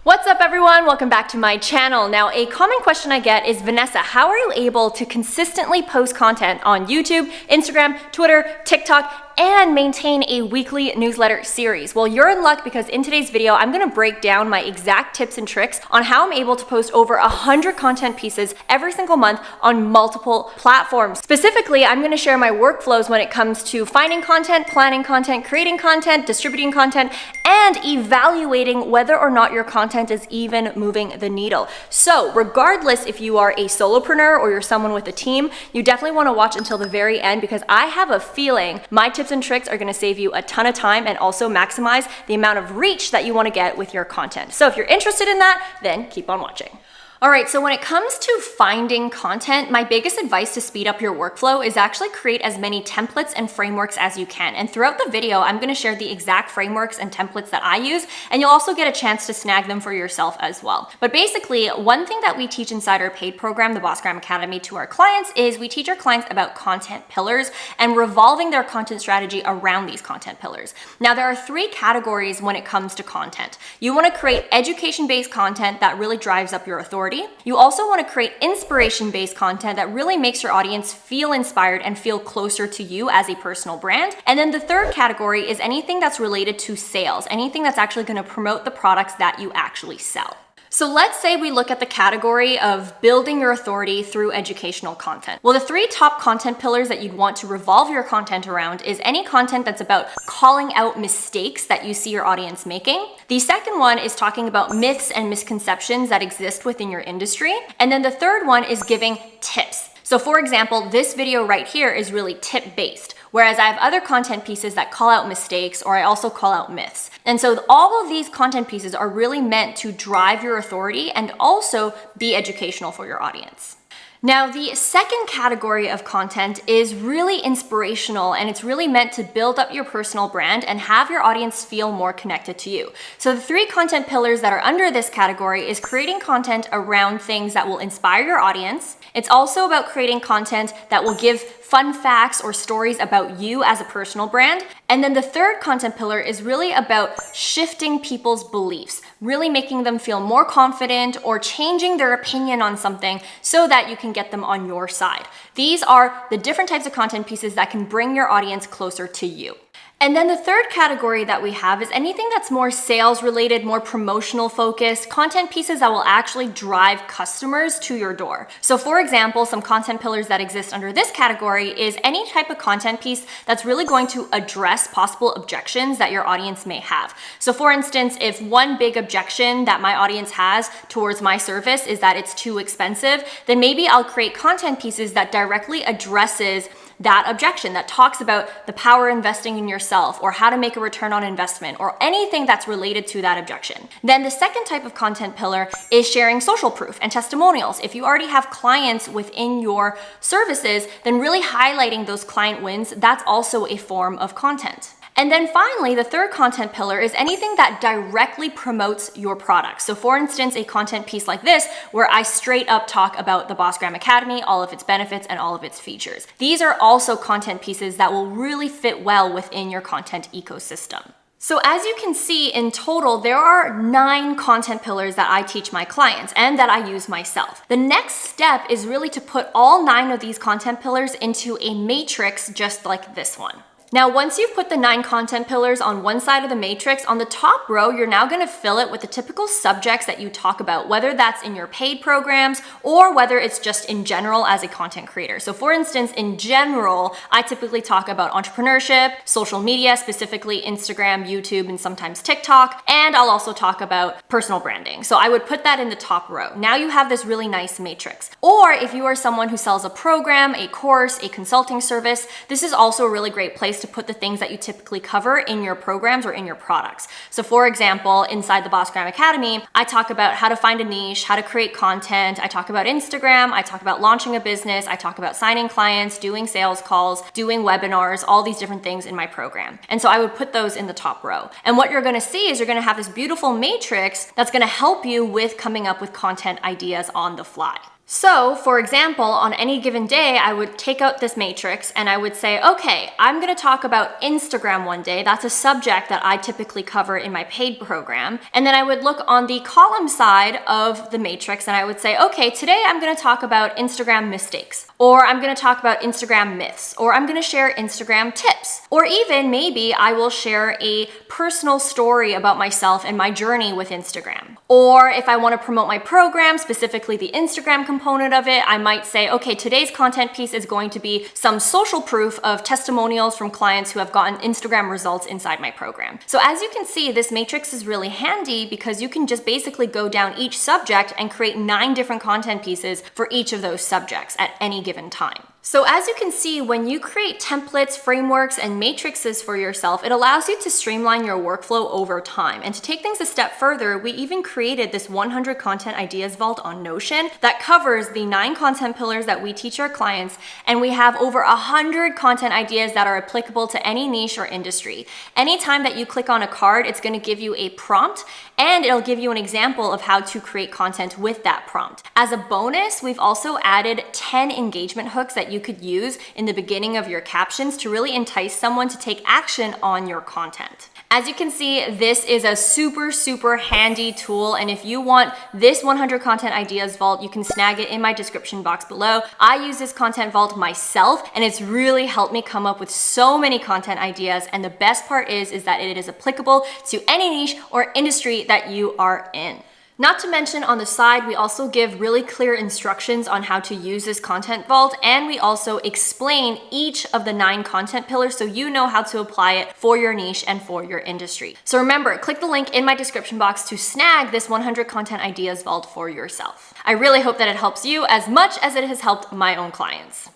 What's up everyone? Welcome back to my channel. Now, a common question I get is, Vanessa, how are you able to consistently post content on YouTube, Instagram, Twitter, TikTok, and maintain a weekly newsletter series? Well, you're in luck because in today's video, I'm gonna break down my exact tips and tricks on how I'm able to post over 100 content pieces every single month on multiple platforms. Specifically, I'm gonna share my workflows when it comes to finding content, planning content, creating content, distributing content, and evaluating whether or not your content is even moving the needle. So regardless if you are a solopreneur or you're someone with a team, you definitely wanna watch until the very end because I have a feeling my tips and tricks are gonna save you a ton of time and also maximize the amount of reach that you wanna get with your content. So if you're interested in that, then keep on watching. All right, so when it comes to finding content, my biggest advice to speed up your workflow is actually create as many templates and frameworks as you can. And throughout the video, I'm gonna share the exact frameworks and templates that I use, and you'll also get a chance to snag them for yourself as well. But basically, one thing that we teach inside our paid program, the Boss Gram Academy, to our clients is we teach our clients about content pillars and revolving their content strategy around these content pillars. Now, there are 3 categories when it comes to content. You wanna create education-based content that really drives up your authority. You also want to create inspiration-based content that really makes your audience feel inspired and feel closer to you as a personal brand. And then the third category is anything that's related to sales, anything that's actually going to promote the products that you actually sell. So let's say we look at the category of building your authority through educational content. Well, the 3 top content pillars that you'd want to revolve your content around is any content that's about calling out mistakes that you see your audience making. The second one is talking about myths and misconceptions that exist within your industry. And then the third one is giving tips. So for example, this video right here is really tip-based, whereas I have other content pieces that call out mistakes, or I also call out myths. And so all of these content pieces are really meant to drive your authority and also be educational for your audience. Now, the second category of content is really inspirational, and it's really meant to build up your personal brand and have your audience feel more connected to you. So the 3 content pillars that are under this category is creating content around things that will inspire your audience. It's also about creating content that will give fun facts or stories about you as a personal brand. And then the third content pillar is really about shifting people's beliefs, really making them feel more confident or changing their opinion on something so that you can get them on your side. These are the different types of content pieces that can bring your audience closer to you. And then the third category that we have is anything that's more sales related, more promotional focused, content pieces that will actually drive customers to your door. So for example, some content pillars that exist under this category is any type of content piece that's really going to address possible objections that your audience may have. So for instance, if one big objection that my audience has towards my service is that it's too expensive, then maybe I'll create content pieces that directly addresses that objection, that talks about the power of investing in yourself or how to make a return on investment or anything that's related to that objection. Then the second type of content pillar is sharing social proof and testimonials. If you already have clients within your services, then really highlighting those client wins, that's also a form of content. And then finally, the third content pillar is anything that directly promotes your product. So for instance, a content piece like this, where I straight up talk about the Boss Gram Academy, all of its benefits and all of its features. These are also content pieces that will really fit well within your content ecosystem. So as you can see, in total, there are 9 content pillars that I teach my clients and that I use myself. The next step is really to put all 9 of these content pillars into a matrix just like this one. Now, once you've put the 9 content pillars on one side of the matrix, on the top row, you're now gonna fill it with the typical subjects that you talk about, whether that's in your paid programs or whether it's just in general as a content creator. So for instance, in general, I typically talk about entrepreneurship, social media, specifically Instagram, YouTube, and sometimes TikTok, and I'll also talk about personal branding. So I would put that in the top row. Now you have this really nice matrix. Or if you are someone who sells a program, a course, a consulting service, this is also a really great place to put the things that you typically cover in your programs or in your products. So for example, inside the Boss Gram Academy, I talk about how to find a niche, how to create content. I talk about Instagram, I talk about launching a business, I talk about signing clients, doing sales calls, doing webinars, all these different things in my program. And so I would put those in the top row. And what you're gonna see is you're gonna have this beautiful matrix that's gonna help you with coming up with content ideas on the fly. So, for example, on any given day, I would take out this matrix and I would say, okay, I'm gonna talk about Instagram one day. That's a subject that I typically cover in my paid program. And then I would look on the column side of the matrix and I would say, okay, today I'm gonna talk about Instagram mistakes, or I'm gonna talk about Instagram myths, or I'm gonna share Instagram tips, or even maybe I will share a personal story about myself and my journey with Instagram. Or if I wanna promote my program, specifically the Instagram component of it, I might say, okay, today's content piece is going to be some social proof of testimonials from clients who have gotten Instagram results inside my program. So as you can see, this matrix is really handy because you can just basically go down each subject and create 9 different content pieces for each of those subjects at any given time. So as you can see, when you create templates, frameworks, and matrices for yourself, it allows you to streamline your workflow over time. And to take things a step further, we even created this 100 Content Ideas Vault on Notion that covers the 9 content pillars that we teach our clients. And we have over 100 content ideas that are applicable to any niche or industry. Anytime that you click on a card, it's going to give you a prompt and it'll give you an example of how to create content with that prompt. As a bonus, we've also added 10 engagement hooks that you could use in the beginning of your captions to really entice someone to take action on your content. As you can see, this is a super handy tool, and if you want this 100 Content Ideas Vault, you can snag it in my description box below. I use this content vault myself, and it's really helped me come up with so many content ideas, and the best part is that it is applicable to any niche or industry that you are in. Not to mention, on the side, we also give really clear instructions on how to use this content vault, and we also explain each of the 9 content pillars so you know how to apply it for your niche and for your industry. So remember, click the link in my description box to snag this 100 Content Ideas Vault for yourself. I really hope that it helps you as much as it has helped my own clients.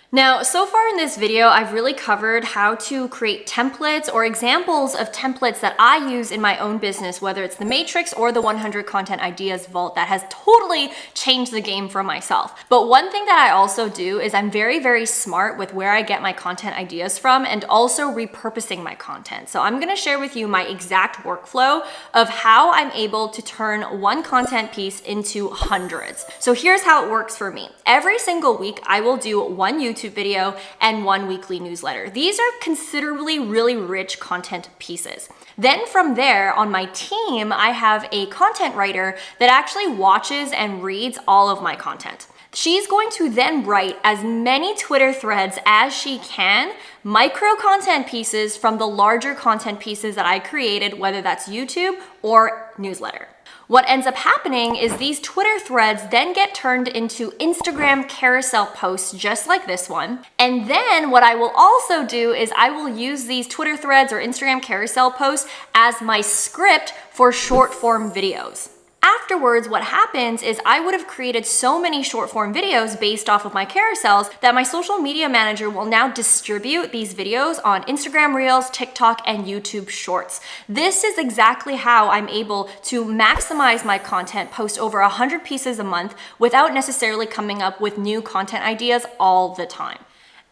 Now, so far in this video, I've really covered how to create templates or examples of templates that I use in my own business, whether it's the Matrix or the 100 Content Ideas Vault that has totally changed the game for myself. But one thing that I also do is I'm very smart with where I get my content ideas from and also repurposing my content. So I'm gonna share with you my exact workflow of how I'm able to turn one content piece into hundreds. So here's how it works for me. Every single week, I will do one YouTube video and one weekly newsletter. These are considerably really rich content pieces. Then from there, on my team, I have a content writer that actually watches and reads all of my content. She's going to then write as many Twitter threads as she can, micro content pieces from the larger content pieces that I created, whether that's YouTube or newsletter. What ends up happening is these Twitter threads then get turned into Instagram carousel posts just like this one. And then what I will also do is I will use these Twitter threads or Instagram carousel posts as my script for short form videos. Afterwards, what happens is I would have created so many short form videos based off of my carousels that my social media manager will now distribute these videos on Instagram Reels, TikTok, and YouTube Shorts. This is exactly how I'm able to maximize my content, post over 100 pieces a month without necessarily coming up with new content ideas all the time.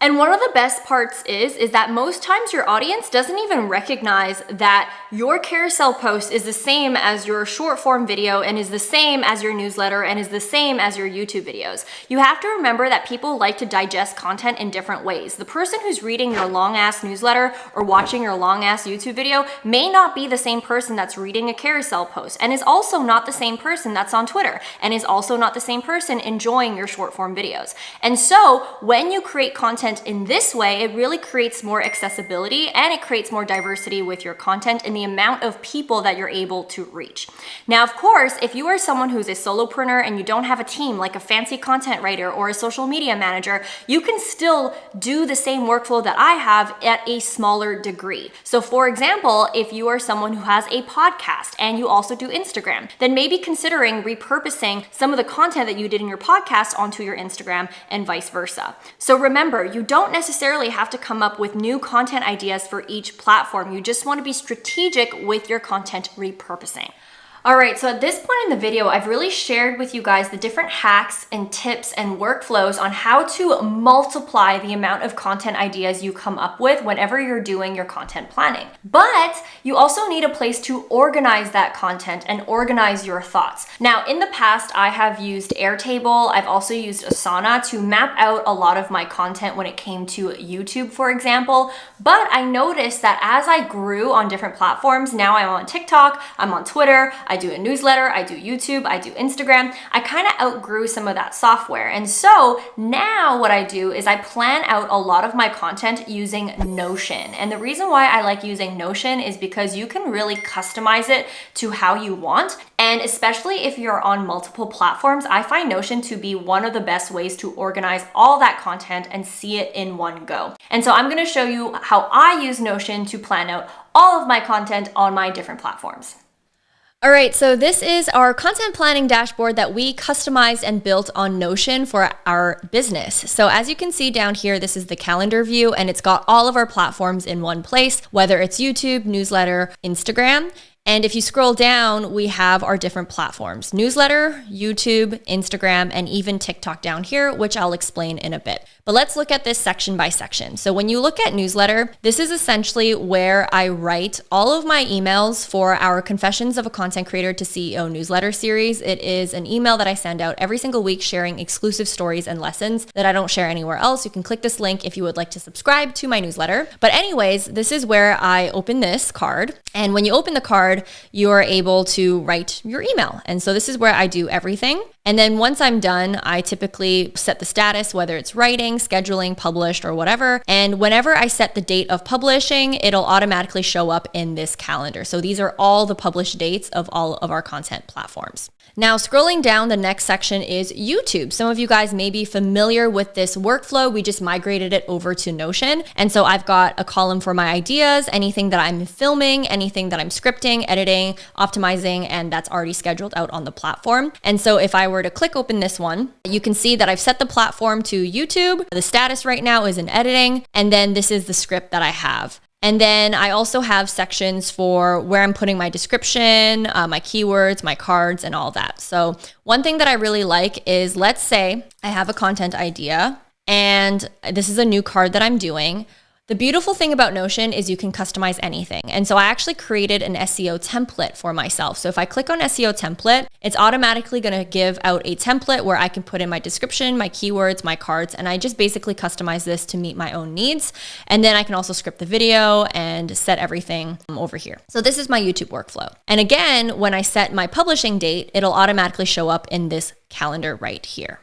And one of the best parts is that most times your audience doesn't even recognize that your carousel post is the same as your short form video and is the same as your newsletter and is the same as your YouTube videos. You have to remember that people like to digest content in different ways. The person who's reading your long ass newsletter or watching your long ass YouTube video may not be the same person that's reading a carousel post, and is also not the same person that's on Twitter, and is also not the same person enjoying your short form videos. And so when you create content in this way, it really creates more accessibility and it creates more diversity with your content and the amount of people that you're able to reach. Now, of course, if you are someone who's a solopreneur and you don't have a team like a fancy content writer or a social media manager, you can still do the same workflow that I have at a smaller degree. So for example, if you are someone who has a podcast and you also do Instagram, then maybe considering repurposing some of the content that you did in your podcast onto your Instagram and vice versa. So remember, you don't necessarily have to come up with new content ideas for each platform. You just want to be strategic with your content repurposing. All right, so at this point in the video, I've really shared with you guys the different hacks and tips and workflows on how to multiply the amount of content ideas you come up with whenever you're doing your content planning. But you also need a place to organize that content and organize your thoughts. Now, in the past, I have used Airtable. I've also used Asana to map out a lot of my content when it came to YouTube, for example. But I noticed that as I grew on different platforms, now I'm on TikTok, I'm on Twitter, I do a newsletter, I do YouTube, I do Instagram. I kind of outgrew some of that software. And so now what I do is I plan out a lot of my content using Notion. And the reason why I like using Notion is because you can really customize it to how you want. And especially if you're on multiple platforms, I find Notion to be one of the best ways to organize all that content and see it in one go. And so I'm going to show you how I use Notion to plan out all of my content on my different platforms. All right, so this is our content planning dashboard that we customized and built on Notion for our business. So as you can see down here, this is the calendar view, and it's got all of our platforms in one place, whether it's YouTube, newsletter, Instagram. And if you scroll down, we have our different platforms: newsletter, YouTube, Instagram, and even TikTok down here, which I'll explain in a bit. But let's look at this section by section. So when you look at newsletter, this is essentially where I write all of my emails for our Confessions of a Content Creator to CEO newsletter series. It is an email that I send out every single week sharing exclusive stories and lessons that I don't share anywhere else. You can click this link if you would like to subscribe to my newsletter. But anyways, this is where I open this card. And when you open the card, you are able to write your email. And so this is where I do everything. And then once I'm done, I typically set the status, whether it's writing, scheduling, published, or whatever. And whenever I set the date of publishing, it'll automatically show up in this calendar. So these are all the published dates of all of our content platforms. Now, scrolling down, the next section is YouTube. Some of you guys may be familiar with this workflow. We just migrated it over to Notion. And so I've got a column for my ideas, anything that I'm filming, anything that I'm scripting, editing, optimizing, and that's already scheduled out on the platform. And so if I were to click open this one, you can see that I've set the platform to YouTube. The status right now is in editing. And then this is the script that I have. And then I also have sections for where I'm putting my description, my keywords, my cards, and all that. So one thing that I really like is, let's say I have a content idea and this is a new card that I'm doing. The beautiful thing about Notion is you can customize anything. And so I actually created an SEO template for myself. So if I click on SEO template, it's automatically going to give out a template where I can put in my description, my keywords, my cards, and I just basically customize this to meet my own needs. And then I can also script the video and set everything over here. So this is my YouTube workflow. And again, when I set my publishing date, it'll automatically show up in this calendar right here.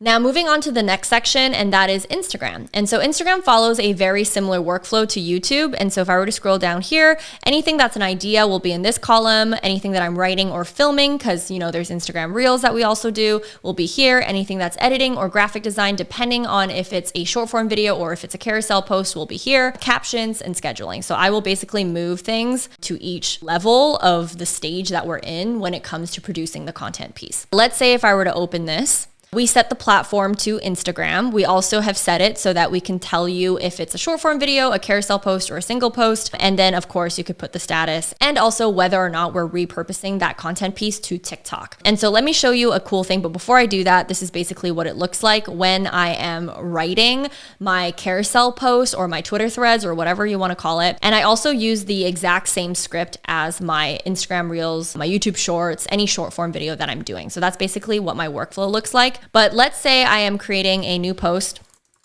Now moving on to the next section, and that is Instagram. And so Instagram follows a very similar workflow to YouTube. And so if I were to scroll down here, anything that's an idea will be in this column. Anything that I'm writing or filming, because there's Instagram Reels that we also do, will be here. Anything that's editing or graphic design, depending on if it's a short form video or if it's a carousel post, will be here. Captions and scheduling. So I will basically move things to each level of the stage that we're in when it comes to producing the content piece. Let's say if I were to open this, we set the platform to Instagram. We also have set it so that we can tell you if it's a short form video, a carousel post, or a single post. And then of course you could put the status and also whether or not we're repurposing that content piece to TikTok. And so let me show you a cool thing. But before I do that, this is basically what it looks like when I am writing my carousel post or my Twitter threads or whatever you want to call it. And I also use the exact same script as my Instagram Reels, my YouTube Shorts, any short form video that I'm doing. So that's basically what my workflow looks like. But let's say I am creating a new post.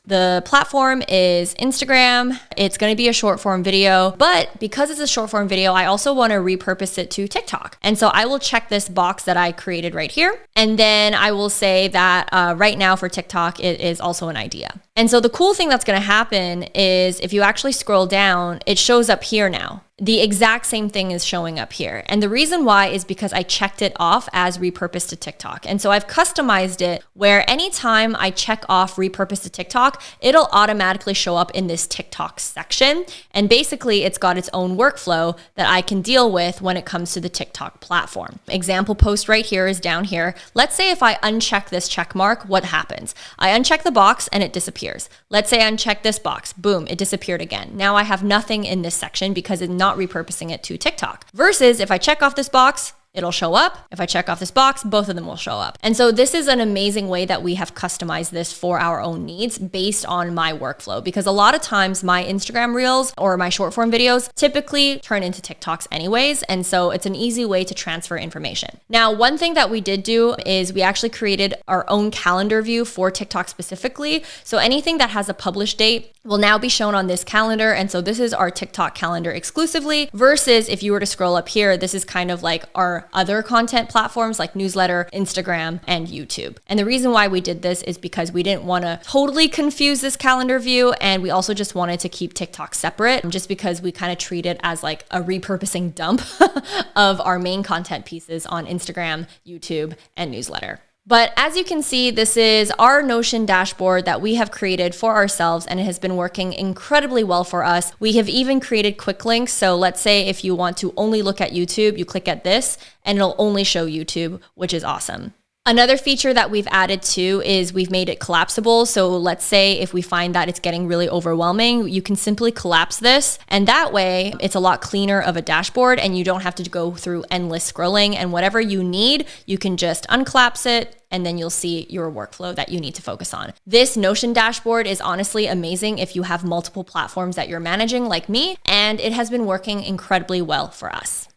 The platform is Instagram. It's going to be a short form video, but because it's a short form video, I also want to repurpose it to TikTok. And so I will check this box that I created right here. And then I will say that right now for TikTok, it is also an idea. And so the cool thing that's going to happen is if you actually scroll down, it shows up here now. The exact same thing is showing up here. And the reason why is because I checked it off as repurposed to TikTok. And so I've customized it where anytime I check off repurposed to TikTok, it'll automatically show up in this TikTok section. And basically it's got its own workflow that I can deal with when it comes to the TikTok platform. Example post right here is down here. Let's say if I uncheck this check mark, what happens? I uncheck the box and it disappears. Let's say I uncheck this box, boom, it disappeared again. Now I have nothing in this section because it's not repurposing it to TikTok. Versus if I check off this box, it'll show up. If I check off this box, both of them will show up. And so this is an amazing way that we have customized this for our own needs based on my workflow, because a lot of times my Instagram reels or my short form videos typically turn into TikToks anyways. And so it's an easy way to transfer information. Now, one thing that we did do is we actually created our own calendar view for TikTok specifically. So anything that has a published date will now be shown on this calendar. And so this is our TikTok calendar exclusively, versus if you were to scroll up here, this is kind of like our other content platforms like newsletter, Instagram, and YouTube. And the reason why we did this is because we didn't want to totally confuse this calendar view. And we also just wanted to keep TikTok separate, just because we kind of treat it as like a repurposing dump of our main content pieces on Instagram, YouTube, and newsletter. But as you can see, this is our Notion dashboard that we have created for ourselves, and it has been working incredibly well for us. We have even created quick links. So let's say if you want to only look at YouTube, you click at this and it'll only show YouTube, which is awesome. Another feature that we've added to is we've made it collapsible. So let's say if we find that it's getting really overwhelming, you can simply collapse this. And that way it's a lot cleaner of a dashboard and you don't have to go through endless scrolling, and whatever you need, you can just uncollapse it and then you'll see your workflow that you need to focus on. This Notion dashboard is honestly amazing if you have multiple platforms that you're managing like me, and it has been working incredibly well for us.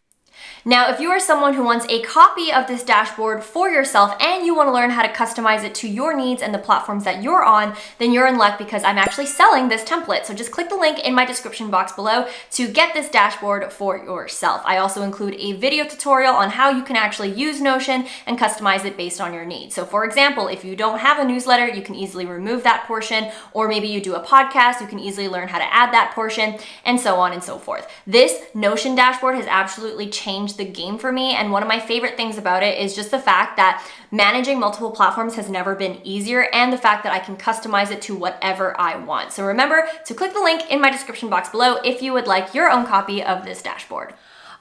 Now, if you are someone who wants a copy of this dashboard for yourself and you want to learn how to customize it to your needs and the platforms that you're on, then you're in luck, because I'm actually selling this template. So just click the link in my description box below to get this dashboard for yourself. I also include a video tutorial on how you can actually use Notion and customize it based on your needs. So for example, if you don't have a newsletter, you can easily remove that portion, or maybe you do a podcast, you can easily learn how to add that portion, and so on and so forth. This Notion dashboard has absolutely changed the game for me, and one of my favorite things about it is just the fact that managing multiple platforms has never been easier, and the fact that I can customize it to whatever I want. So remember to click the link in my description box below if you would like your own copy of this dashboard.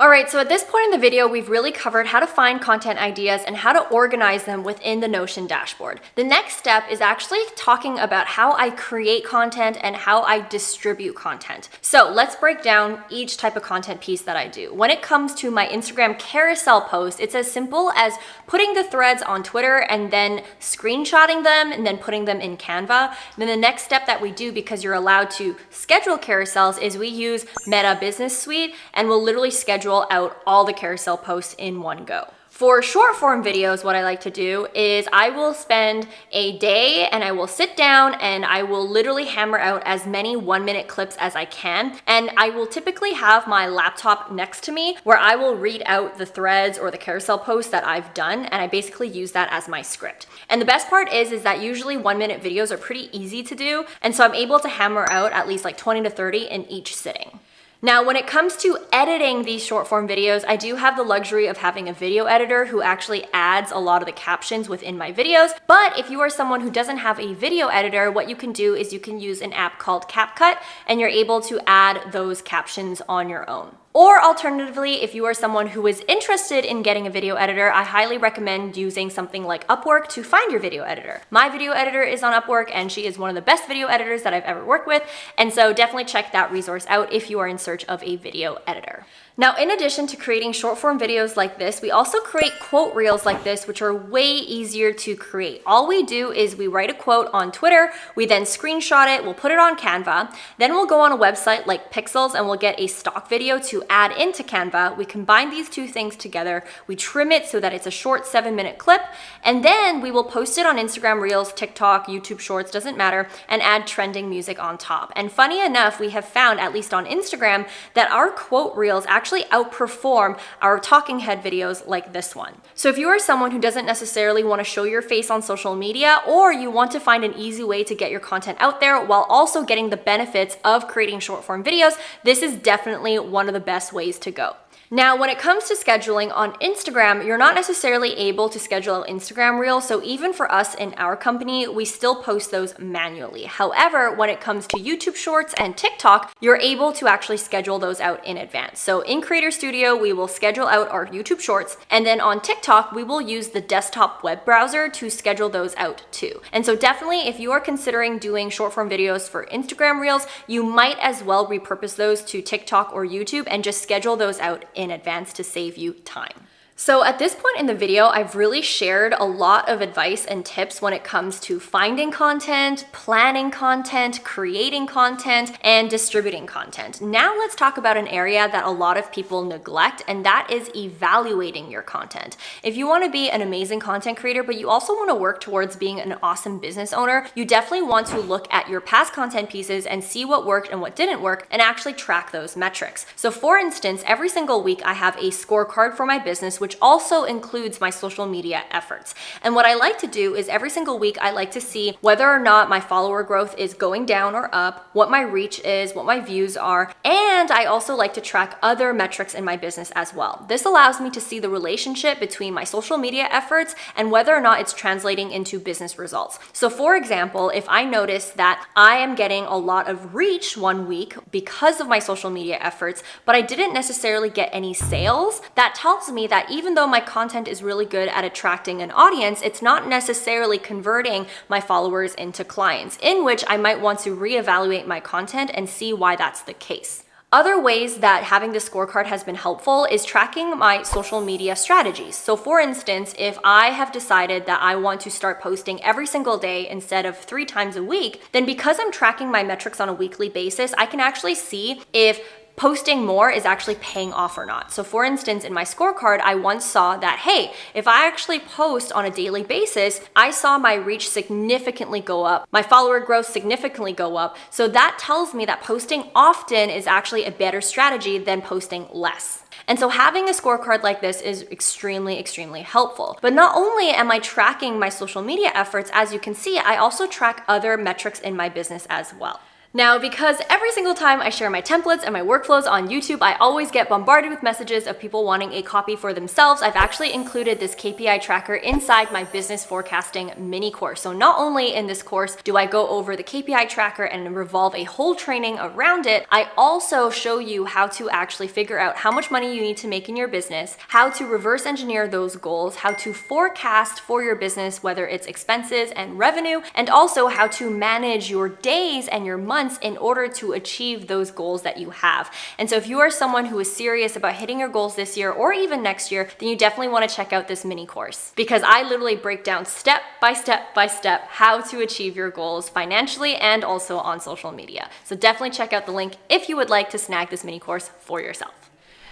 All right, so at this point in the video, we've really covered how to find content ideas and how to organize them within the Notion dashboard. The next step is actually talking about how I create content and how I distribute content. So let's break down each type of content piece that I do. When it comes to my Instagram carousel post, it's as simple as putting the threads on Twitter and then screenshotting them and then putting them in Canva. And then the next step that we do, because you're allowed to schedule carousels, is we use Meta Business Suite, and we'll literally schedule out all the carousel posts in one go. For short form videos, what I like to do is I will spend a day and I will sit down and I will literally hammer out as many 1-minute clips as I can. And I will typically have my laptop next to me where I will read out the threads or the carousel posts that I've done. And I basically use that as my script. And the best part is that usually 1-minute videos are pretty easy to do. And so I'm able to hammer out at least like 20 to 30 in each sitting. Now, when it comes to editing these short form videos, I do have the luxury of having a video editor who actually adds a lot of the captions within my videos. But if you are someone who doesn't have a video editor, what you can do is you can use an app called CapCut, and you're able to add those captions on your own. Or alternatively, if you are someone who is interested in getting a video editor, I highly recommend using something like Upwork to find your video editor. My video editor is on Upwork, and she is one of the best video editors that I've ever worked with. And so definitely check that resource out if you are in search of a video editor. Now, in addition to creating short form videos like this, we also create quote reels like this, which are way easier to create. All we do is we write a quote on Twitter, we then screenshot it, we'll put it on Canva, then we'll go on a website like Pixels and we'll get a stock video to add into Canva. We combine these two things together, we trim it so that it's a short 7-minute clip, and then we will post it on Instagram Reels, TikTok, YouTube Shorts, doesn't matter, and add trending music on top. And funny enough, we have found, at least on Instagram, that our quote reels actually outperform our talking head videos like this one. So if you are someone who doesn't necessarily want to show your face on social media, or you want to find an easy way to get your content out there while also getting the benefits of creating short form videos, this is definitely one of the best ways to go. Now, when it comes to scheduling on Instagram, you're not necessarily able to schedule an Instagram reel. So even for us in our company, we still post those manually. However, when it comes to YouTube Shorts and TikTok, you're able to actually schedule those out in advance. So in Creator Studio, we will schedule out our YouTube Shorts. And then on TikTok, we will use the desktop web browser to schedule those out too. And so definitely, if you are considering doing short form videos for Instagram Reels, you might as well repurpose those to TikTok or YouTube and just schedule those out in advance to save you time. So at this point in the video, I've really shared a lot of advice and tips when it comes to finding content, planning content, creating content, and distributing content. Now let's talk about an area that a lot of people neglect, and that is evaluating your content. If you want to be an amazing content creator, but you also want to work towards being an awesome business owner, you definitely want to look at your past content pieces and see what worked and what didn't work, and actually track those metrics. So for instance, every single week I have a scorecard for my business, which also includes my social media efforts. And what I like to do is every single week, I like to see whether or not my follower growth is going down or up, what my reach is, what my views are, and I also like to track other metrics in my business as well. This allows me to see the relationship between my social media efforts and whether or not it's translating into business results. So for example, if I notice that I am getting a lot of reach one week because of my social media efforts, but I didn't necessarily get any sales, that tells me that even though my content is really good at attracting an audience, it's not necessarily converting my followers into clients, in which I might want to reevaluate my content and see why that's the case. Other ways that having the scorecard has been helpful is tracking my social media strategies. So for instance, if I have decided that I want to start posting every single day instead of 3 times a week, then because I'm tracking my metrics on a weekly basis, I can actually see if posting more is actually paying off or not. So for instance, in my scorecard, I once saw that, hey, if I actually post on a daily basis, I saw my reach significantly go up, my follower growth significantly go up. So that tells me that posting often is actually a better strategy than posting less. And so having a scorecard like this is extremely, extremely helpful. But not only am I tracking my social media efforts, as you can see, I also track other metrics in my business as well. Now, because every single time I share my templates and my workflows on YouTube, I always get bombarded with messages of people wanting a copy for themselves, I've actually included this KPI tracker inside my business forecasting mini course. So not only in this course do I go over the KPI tracker and revolve a whole training around it, I also show you how to actually figure out how much money you need to make in your business, how to reverse engineer those goals, how to forecast for your business, whether it's expenses and revenue, and also how to manage your days and your months in order to achieve those goals that you have. And so if you are someone who is serious about hitting your goals this year or even next year, then you definitely want to check out this mini course, because I literally break down step by step by step how to achieve your goals financially and also on social media. So definitely check out the link if you would like to snag this mini course for yourself.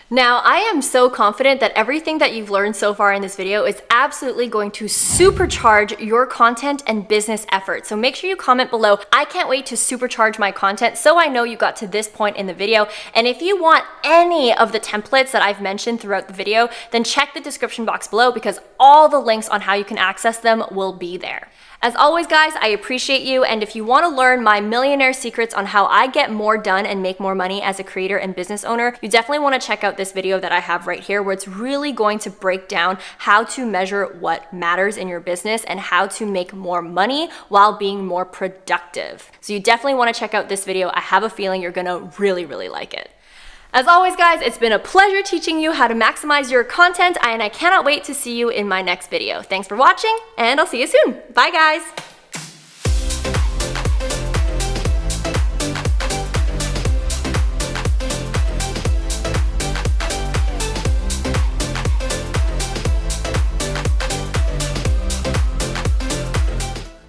Now, I am so confident that everything that you've learned so far in this video is absolutely going to supercharge your content and business efforts. So make sure you comment below. I can't wait to supercharge my content so I know you got to this point in the video. And if you want any of the templates that I've mentioned throughout the video, then check the description box below, because all the links on how you can access them will be there. As always, guys, I appreciate you, and if you want to learn my millionaire secrets on how I get more done and make more money as a creator and business owner, you definitely want to check out this video that I have right here, where it's really going to break down how to measure what matters in your business and how to make more money while being more productive. So you definitely want to check out this video. I have a feeling you're going to really, really like it. As always, guys, it's been a pleasure teaching you how to maximize your content, and I cannot wait to see you in my next video. Thanks for watching, and I'll see you soon. Bye, guys.